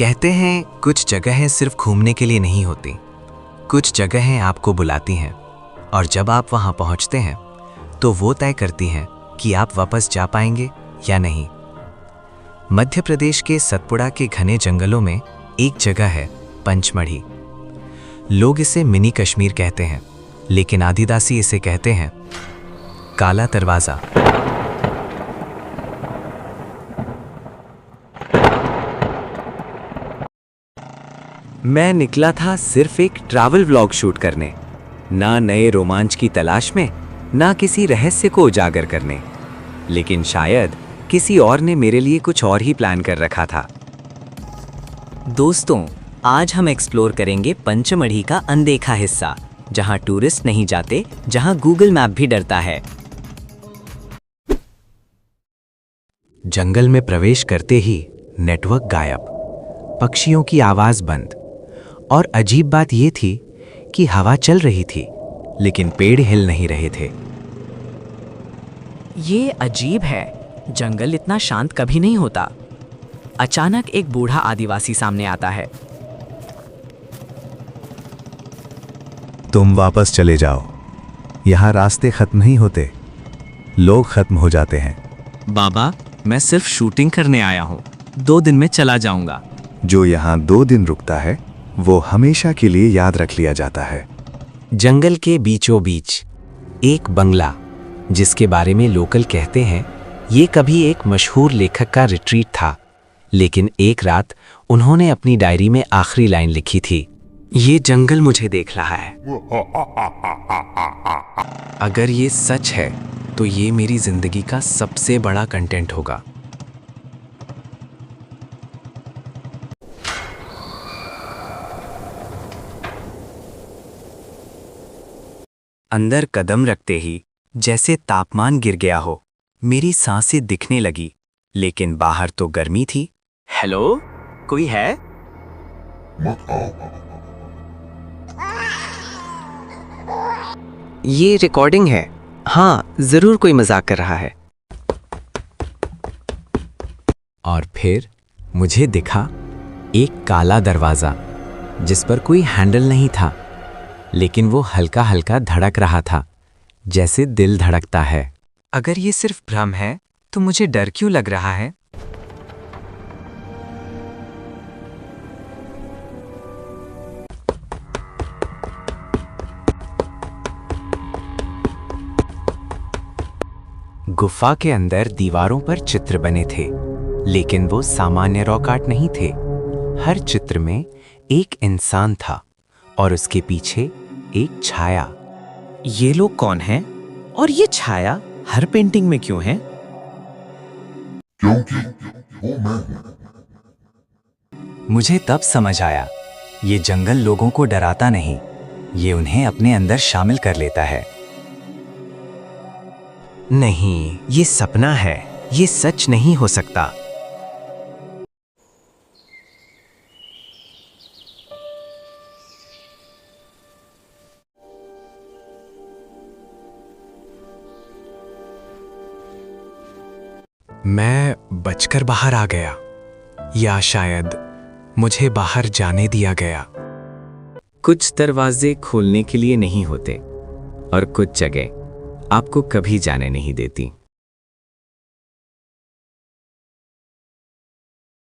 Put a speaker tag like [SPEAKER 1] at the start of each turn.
[SPEAKER 1] कहते हैं कुछ जगहें सिर्फ घूमने के लिए नहीं होती, कुछ जगहें आपको बुलाती हैं और जब आप वहां पहुंचते हैं तो वो तय करती हैं कि आप वापस जा पाएंगे या नहीं। मध्य प्रदेश के सतपुड़ा के घने जंगलों में एक जगह है पंचमढ़ी। लोग इसे मिनी कश्मीर कहते हैं, लेकिन आदिवासी इसे कहते हैं काला दरवाजा। मैं निकला था सिर्फ एक ट्रैवल व्लॉग शूट करने, ना नए रोमांच की तलाश में, ना किसी रहस्य को उजागर करने, लेकिन शायद किसी और ने मेरे लिए कुछ और ही प्लान कर रखा था।
[SPEAKER 2] दोस्तों, आज हम एक्सप्लोर करेंगे पंचमढ़ी का अनदेखा हिस्सा, जहां टूरिस्ट नहीं जाते, जहां गूगल मैप भी डरता है।
[SPEAKER 1] जंगल में प्रवेश करते ही नेटवर्क गायब, पक्षियों की आवाज बंद, और अजीब बात यह थी कि हवा चल रही थी लेकिन पेड़ हिल नहीं रहे थे।
[SPEAKER 2] ये अजीब है, जंगल इतना शांत कभी नहीं होता। अचानक एक बूढ़ा आदिवासी सामने आता है।
[SPEAKER 3] तुम वापस चले जाओ, यहाँ रास्ते खत्म नहीं होते, लोग खत्म हो जाते हैं।
[SPEAKER 2] बाबा, मैं सिर्फ शूटिंग करने आया हूँ, 2 दिन में चला जाऊंगा।
[SPEAKER 3] जो यहाँ 2 दिन रुकता है वो हमेशा के लिए याद रख लिया जाता है।
[SPEAKER 1] जंगल के बीचों बीच एक बंगला, जिसके बारे में लोकल कहते हैं ये कभी एक मशहूर लेखक का रिट्रीट था, लेकिन एक रात उन्होंने अपनी डायरी में आखिरी लाइन लिखी थी, ये जंगल मुझे देख रहा है। अगर ये सच है तो ये मेरी जिंदगी का सबसे बड़ा कंटेंट होगा। अंदर कदम रखते ही जैसे तापमान गिर गया हो, मेरी सांसें दिखने लगी, लेकिन बाहर तो गर्मी थी। हेलो, कोई है? ये रिकॉर्डिंग है। हाँ, जरूर कोई मजाक कर रहा है। और फिर मुझे दिखा एक काला दरवाजा, जिस पर कोई हैंडल नहीं था, लेकिन वो हल्का हल्का धड़क रहा था, जैसे दिल धड़कता है। अगर ये सिर्फ भ्रम है तो मुझे डर क्यों लग रहा है? गुफा के अंदर दीवारों पर चित्र बने थे, लेकिन वो सामान्य रॉक आर्ट नहीं थे। हर चित्र में एक इंसान था और उसके पीछे एक छाया। ये लोग कौन हैं? और ये छाया हर पेंटिंग में क्यों है?
[SPEAKER 4] क्योंकि वो मैं हूं।
[SPEAKER 1] मुझे तब समझ आया, ये जंगल लोगों को डराता नहीं, ये उन्हें अपने अंदर शामिल कर लेता है। नहीं, ये सपना है, ये सच नहीं हो सकता। मैं बचकर बाहर आ गया, या शायद मुझे बाहर जाने दिया गया। कुछ दरवाजे खोलने के लिए नहीं होते और कुछ जगह आपको कभी जाने नहीं देती।